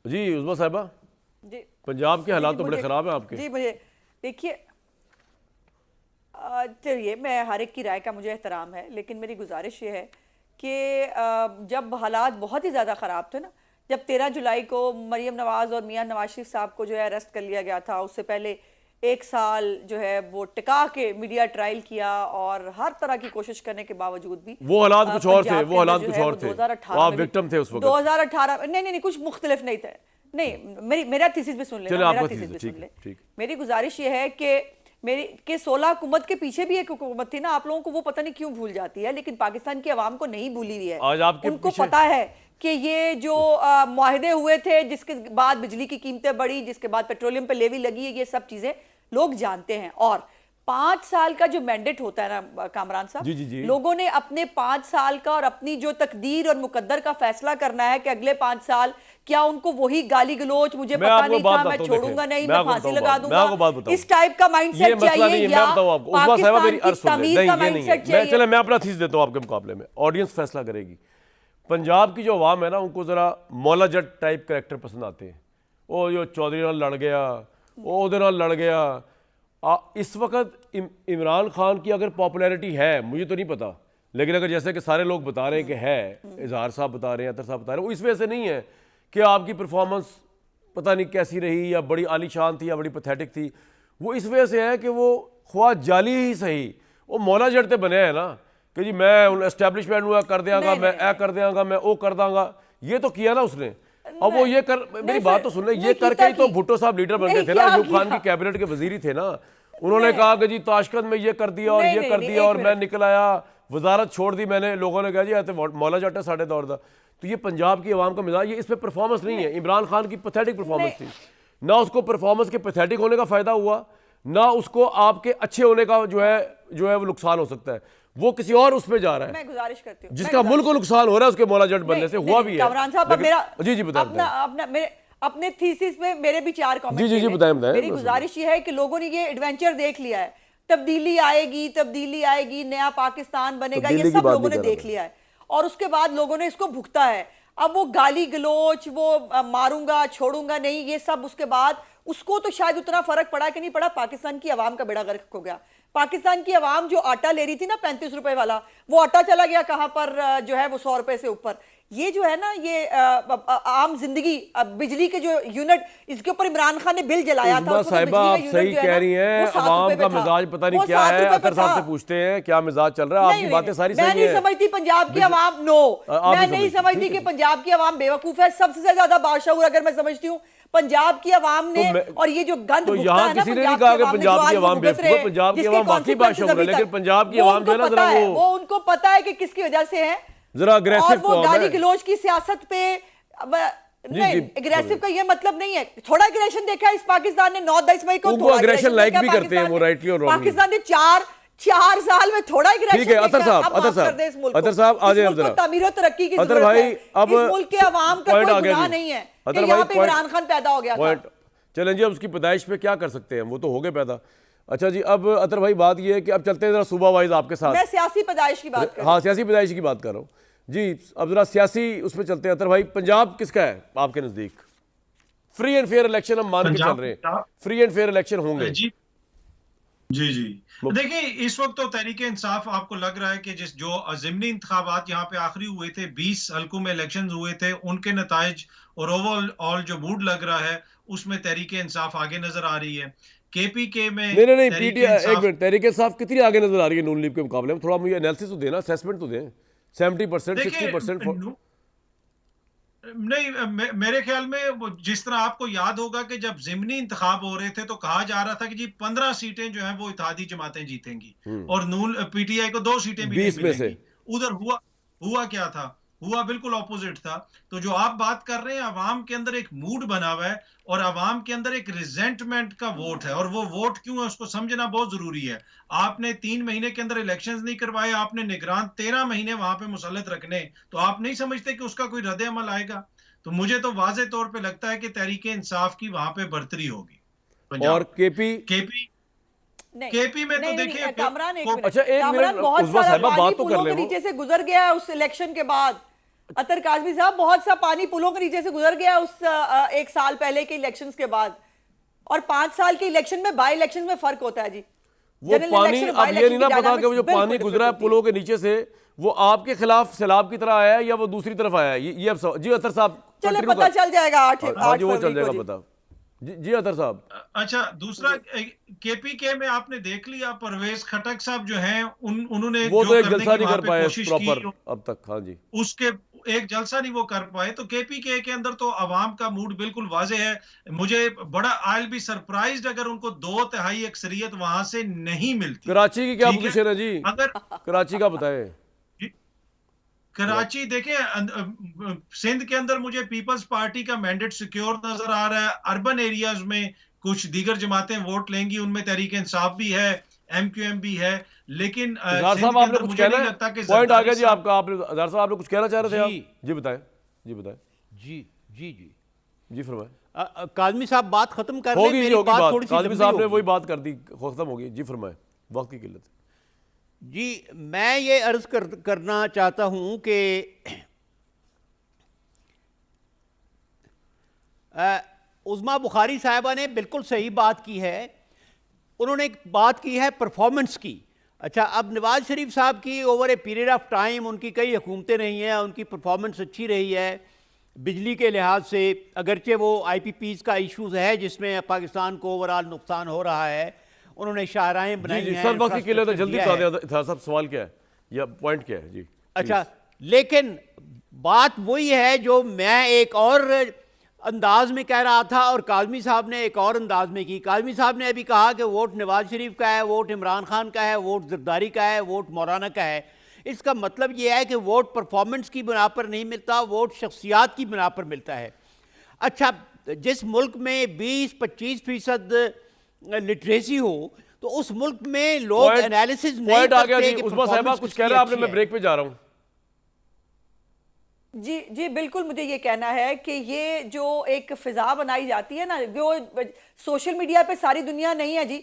जी उस्मा साहिबा, जी पंजाब के हालात तो बड़े मुझे ख़राब हैं आपके। जी मुझे देखिए, चलिए मैं हर एक की राय का मुझे एहतराम है, लेकिन मेरी गुजारिश ये है कि जब हालात बहुत ही ज़्यादा ख़राब थे ना, जब 13 जुलाई को मरीम नवाज़ और मियां नवाज शरीफ साहब को जो है अरेस्ट कर लिया गया था, उससे पहले एक साल जो है वो टिका के मीडिया ट्रायल किया और हर तरह की कोशिश करने के बावजूद भी वो हालात कुछ और थे, पंजाब वो के अंदर हालात जो कुछ है और वो थे, 2018 वो आप में भी विक्टिम थे उस वक्त। 2018 नहीं, कुछ मुख्तलिफ नहीं थे। नहीं, मेरा थीसिस भी सुन चलिए लेना, मेरा आपका थीसिस भी ठीक सुन है, ले। ठीक। मेरी गुजारिश ये है कि मेरी के 16 हुकूमत के पीछे भी एक हुकूमत थी ना, आप लोगों को वो पता नहीं क्यों भूल जाती है, लेकिन पाकिस्तान की आवाम को नहीं भूली हुई है। आज आपके उनको पीछे पता है कि ये जो मुआहदे हुए थे, जिसके बाद बिजली की कीमतें बढ़ी, जिसके बाद पेट्रोलियम पे लेवी लगी है, ये सब चीजें लोग जानते हैं। और 5 साल का जो मैंडेट होता है ना कामरान साहब, जी जी जी, लोगों ने अपने 5 साल का और अपनी जो तकदीर और मुकद्दर का फैसला करना है कि अगले 5 साल क्या उनको वही गाली गलोच, मुझे मैं पता आपको नहीं बात था, मैं बताता हूं, छोड़ूंगा देखें, नहीं, मैं मैं आपको फांसी बताऊं लगा बात, मैं आपको बात दूंगा, बताऊं, इस टाइप का ये माइंडसेट मसला नहीं चाहिए, है। या मैं बताऊं आपको, उस्मा साहिबा मेरी पाकिस्तान अर्ज की सुन ले, तमीर नहीं का ये नहीं है। माइंडसेट मैं चाहिए। चले मैं अपना थीस देता हूं आपके मुकाबले में, ऑडियंस फैसला करेगी। पंजाब की जो अवाम है ना, उनको जरा मौला जट टाइप कैरेक्टर पसंद आते हैं। वो जो चौधरी नाल लड़ गया, वो उहदे नाल लड़ गया। इस वक्त इमरान खान की अगर पॉपुलैरिटी है, मुझे तो नहीं पता, लेकिन अगर जैसे कि सारे लोग बता रहे हैं कि है, इजहार साहब बता रहे हैं, अतर साहब बता रहे हैं, वो इस वजह से नहीं है कि आपकी परफॉर्मेंस पता नहीं कैसी रही या बड़ी आलीशान थी या बड़ी पैथेटिक थी। वो इस वजह से है कि वो ख्वाह जाली ही सही, वो मौला जड़ते बने हैं ना कि जी मैं एस्टैब्लिशमेंट हुआ कर देंगा, मैं ए कर देंगा, मैं वो कर दूंगा। ये तो किया ना उसने। अब वो ये कर, मेरी बात तो सुन ले, ये करके ही तो भुट्टो साहब लीडर बनते थे ना, अयूब खान की कैबिनेट के वजीर थे ना। उन्होंने कहा कि जी ताशकंद में ये कर दिया और ये कर दिया और मैं निकल आया, वजारत छोड़ दी मैंने, लोगों ने कहा जी तो मौला जट है साढ़े दौर का। तो ये पंजाब की आवाम का मिजाज, ये इस पर परफॉर्मेंस नहीं है। इमरान खान की पैथेटिक परफॉर्मेंस थी ना, उसको परफॉर्मेंस के पैथेटिक होने का फायदा हुआ ना, उसको आपके अच्छे होने का जो है वो नुकसान हो सकता है। वो किसी और उस पे जा रहा है। मैं गुजारिश करती हूँ, जिसका मुल्क को नुकसान हो रहा है उसके मौला जट बनने से हुआ भी है। कामरान साहब, अब मेरा जी जी बताएं, अपने थीसिस में मेरे भी 4 कमेंट। जी बताएं। मेरी गुजारिश ये है कि लोगों ने ये एडवेंचर देख लिया है, तब्दीली आएगी, नया पाकिस्तान बनेगा, ये सब लोगों ने देख लिया है और उसके बाद लोगों ने इसको भुगता है। अब वो गाली गलोच, वो मारूंगा छोड़ूंगा नहीं, ये सब उसके बाद उसको तो शायद उतना फर्क पड़ा कि नहीं पड़ा, पाकिस्तान की आवाम का बेड़ा गर्क हो गया। पाकिस्तान की आवाम जो आटा ले रही थी ना 35 रुपए वाला, वो आटा चला गया कहां पर, जो है वो 100 रुपए से ऊपर। ये जो है ना, ये आम जिंदगी, बिजली के जो यूनिट, इसके ऊपर इमरान खान ने बिल जलाया था। साहिबा आप सही कह रही हैं, अवाम का मिजाज पता नहीं क्या है। अतर साहब से पूछते हैं क्या मिजाज चल रहा है, आपकी बातें सारी सही हैं। मैं नहीं समझती पंजाब की आवाम, मैं नहीं समझती कि पंजाब की आवाम बेवकूफ है। सबसे ज्यादा बादशाह अगर मैं समझती हूँ पंजाब की आवाम ने, और ये जो गंद तो यहाँ किसी ने नहीं कहा कि पंजाब की आवाम बेवकूफ है, पंजाब की आवाम बाकी बादशाह है, लेकिन पंजाब की आवाम जो है ना, जरा वो उनको पता है कि किसकी वजह से है, जरा अग्रेसिव, और वो गाली गलौज की सियासत पे नहीं, एग्रेसिव का ये मतलब नहीं है। थोड़ा एग्रेशन देखा इस पाकिस्तान ने 9-10 मई को, थोड़ा एग्रेशन लाइक भी करते हैं वो, राइटली और रॉन्गली। पाकिस्तान ने 4 साल में थोड़ा एग्रेशन। ठीक है अतर साहब आ जाए जरा। तमीर तरक्की की अतर भाई, अब इस मुल्क के अवाम का कोई गुनाह नहीं है कि यहाँ पे इमरान खान पैदा हो गया था। चलें जी, अब उसकी पैदाइश पे क्या कर सकते हैं, वो तो हो गए पैदा। अच्छा जी, अब अतर भाई बात ये है कि अब चलते हैं जरा सूबा वाइज आपके साथ। मैं सियासी पैदाइश की बात कर, हाँ सियासी पैदाइश की बात कर रहा हूँ जी। अब जरा सियासी उस पर चलते हैं। अतर भाई, पंजाब किसका है आपके नजदीक? फ्री एंड फेयर इलेक्शन हम मान के चल रहे हैं, फ्री एंड फेयर इलेक्शन होंगे जी जी। देखिए इस वक्त तो तहरीके इंसाफ आपको लग रहा है कि जो ज़िमनी इंतखाबात यहाँ पे आखिरी हुए थे, 20 हल्कों में इलेक्शन हुए थे, उनके नताइज और ओवरऑल जो मूड लग रहा है उसमें तहरीके इंसाफ आगे नजर आ रही है। केपीके में नहीं पीटीआई, एक मिनट, तहरीके इंसाफ कितनी आगे नजर आ रही है नून लीग के मुकाबले में? थोड़ा मुझे एनालिसिस तो देना, असेसमेंट तो दें। 70%, 60% नहीं, मेरे ख्याल में जिस तरह आपको याद होगा कि जब ज़िमनी इंतखाब हो रहे थे तो कहा जा रहा था कि जी 15 सीटें जो हैं वो इत्तेहादी जमातें जीतेंगी और नून पीटीआई को 2 सीटें भी 20 में से। उधर हुआ क्या था? हुआ बिल्कुल ऑपोजिट था। तो जो आप बात कर रहे हैं, अवाम के अंदर एक मूड बना हुआ है और अवाम के अंदर एक रिजेंटमेंट का वोट है, और वो वोट क्यों है उसको समझना बहुत जरूरी है। आपने 3 महीने के अंदर इलेक्शंस नहीं करवाए, आपने निगरान 13 महीने वहां पे मुसल्लत रखने, तो आप नहीं समझते कि उसका कोई रद्द अमल आएगा? तो मुझे तो वाज़े तौर पे लगता है कि तहरीके इंसाफ की वहां पे बढ़तरी होगी। और केपी में तो देखिए कामरान, अच्छा एक मिनट, बहुत उस्मा साहिबा बात तो कर ले, नीचे से गुजर गया है उस इलेक्शन के बाद। अतर काजमी साहब, बहुत सा पानी पुलों के नीचे से गुजर गया उस 1 साल पहले के इलेक्शंस के बाद, और 5 साल के इलेक्शन में बाई इलेक्शन में फर्क होता है जी। वो जनरल पानी, इलेक्शन और बाई अब ये नहीं ना इलेक्शन की पता कि वो जो dynamics पानी बिल्कुल गुजरा है different पुलों के नीचे से, वो आपके खिलाफ सैलाब की तरह आया है या वो दूसरी तरफ आया है, ये अब जी अतर साहब चले continue पता कर- चल जाएगा 8 हाँ जी, वो चल फरवरी जाएगा को जी। पता। जी अतर साहब, अच्छा, दूसरा केपीके में आपने देख लिया, परवेज खटक साहब जो हैं उन्होंने वो जो तो एक करने जलसा की नहीं वहां कर पे पाए कोशिश प्रॉपर की, अब तक। हाँ जी, उसके एक जलसा नहीं वो कर पाए। तो केपीके के अंदर तो अवाम का मूड बिल्कुल वाजे है। मुझे बड़ा, आई विल बी सरप्राइज्ड अगर उनको 2/3 अक्सरियत वहां से नहीं मिलती। कराची की क्या ठीक है? पोजीशन है जी, अगर कराची का बताएं। कराची देखें, सिंध के अंदर मुझे पीपल्स पार्टी का मैंडेट सिक्योर नजर आ रहा है। अर्बन एरियाज में कुछ दीगर जमातें वोट लेंगी, उनमें तहरीक इंसाफ भी है, एमक्यूएम भी है, लेकिन इजहार सिंध साहब के आपने अंदर कुछ मुझे कहना नहीं है, लगता कि पॉइंट आ गया जरदारी जी आपका। आपने इजहार साहब आपने कुछ कहना चाह रहे थे जी। आप? जी बताएं, जी बताएं, जी जी जी जी फरमाएं। काजमी साहब बात खत्म कर लें, होगी जी, मेरी होगी बात बात, थोड़ी सी काजमी लंबी साहब ने होगी। वही बात कर दी, खत्म होगी। जी फरमाएं, वक्त की किल्लत है। जी, मैं ये अर्ज करना चाहता हूं कि उज़मा बुखारी साहिबा ने बिल्कुल सही बात की है। उन्होंने एक बात की है परफॉर्मेंस की। अच्छा, अब नवाज शरीफ साहब की over a period of time उनकी कई हुकूमतें रही हैं, उनकी परफॉर्मेंस अच्छी रही है बिजली के लिहाज से, अगरचे वो IPPs का इशूज़ है जिसमें पाकिस्तान को ओवरऑल नुकसान हो रहा है। उन्होंने शाहराहें जी बनाई जी हैं, सर, वक्त की किल्लत है, infrastructure जल्दी दिया बता है। दें इजहार साहब, सवाल क्या है या पॉइंट क्या है? जी अच्छा, लेकिन बात वही है जो मैं एक और अंदाज में कह रहा था और काजमी साहब ने एक और अंदाज में की। काजमी साहब ने अभी कहा कि वोट नवाज शरीफ का है, वोट इमरान खान का है, वोट जरदारी का है, वोट मौलाना का है। इसका मतलब यह है कि वोट परफॉर्मेंस की बिना पर नहीं मिलता, वोट शख्सियात की बिना पर मिलता है। अच्छा, जिस मुल्क में 20-25% लिटरेसी हो तो उस मुल्क में लोग एनालिसिस नहीं पॉइंट आ गया करते जी। कि उस्मा साहिबा परफॉर्मेंस कुछ किसकी कह रहे हैं आपने, अच्छी मैं है। ब्रेक पे जा रहा हूँ। जी जी बिल्कुल, मुझे ये कहना है कि ये जो एक फिजा बनाई जाती है ना, वो सोशल मीडिया पे सारी दुनिया नहीं है जी।